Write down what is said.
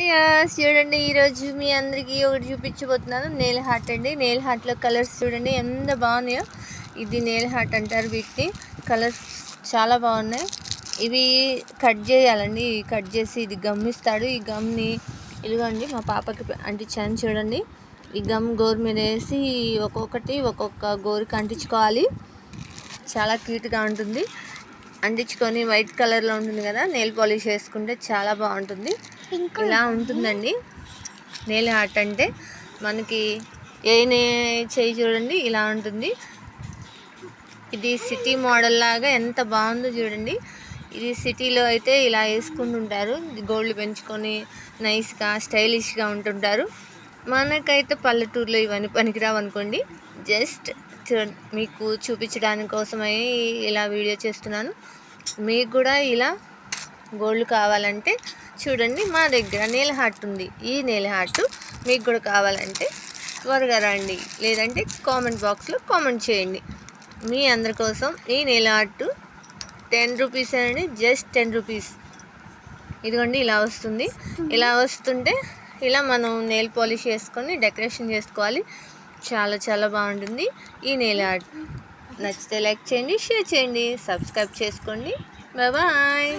Yes చూడండి, ఈరోజు మీ అందరికీ ఒకటి చూపించబోతున్నాను. నెయిల్ హార్ట్ అండి. నెయిల్ హార్ట్లో కలర్స్ చూడండి ఎంత బాగున్నాయో. ఇది నెయిల్ హార్ట్ అంటారు వీటిని. కలర్స్ చాలా బాగున్నాయి. ఇవి కట్ చేయాలండి. కట్ చేసి ఇది గమ్ ఇస్తాడు. ఈ గమ్ని ఇదిగోండి మా పాపకి అంటించాను చూడండి. ఈ గమ్ గోరు మీద వేసి ఒక్కొక్క గోరుకి అంటించుకోవాలి. చాలా క్యూట్గా ఉంటుంది. అంటించుకొని వైట్ కలర్లో ఉంటుంది కదా, నెయిల్ పాలిష్ వేసుకుంటే చాలా బాగుంటుంది. ఇలా ఉంటుందండి నెయిల్ హార్ట్ అంటే. మనకి చేయి చూడండి ఇలా ఉంటుంది. ఇది సిటీ మోడల్ లాగా ఎంత బాగుందో చూడండి. ఇది సిటీలో అయితే ఇలా వేసుకుంటుంటారు, గోల్డ్ పెంచుకొని నైస్గా స్టైలిష్గా ఉంటుంటారు. మనకైతే పల్లెటూరులో ఇవన్నీ పనికిరావు అనుకోండి. జస్ట్ మీకు చూపించడానికి కోసమై ఇలా వీడియో చేస్తున్నాను. మీకు కూడా ఇలా గోల్డ్ కావాలంటే చూడండి, మా దగ్గర నెయిల్ హార్ట్ ఉంది. ఈ నెయిల్ హార్ట్ మీకు కూడా కావాలంటే త్వరగా రండి, లేదంటే కామెంట్ బాక్స్లో కామెంట్ చేయండి. మీ అందరి కోసం ఈ నెయిల్ హార్ట్ 10 రూపీస్ అండి, జస్ట్ 10 రూపీస్. ఇదిగోండి ఇలా వస్తుంది. ఇలా వస్తుంటే ఇలా మనం నెయిల్ పాలిష్ చేసుకొని డెకరేషన్ చేసుకోవాలి. చాలా చాలా బాగుంటుంది ఈ నెయిల్ ఆర్ట్. నచ్చితే లైక్ చేయండి, షేర్ చేయండి, సబ్స్క్రైబ్ చేసుకోండి. బాయ్.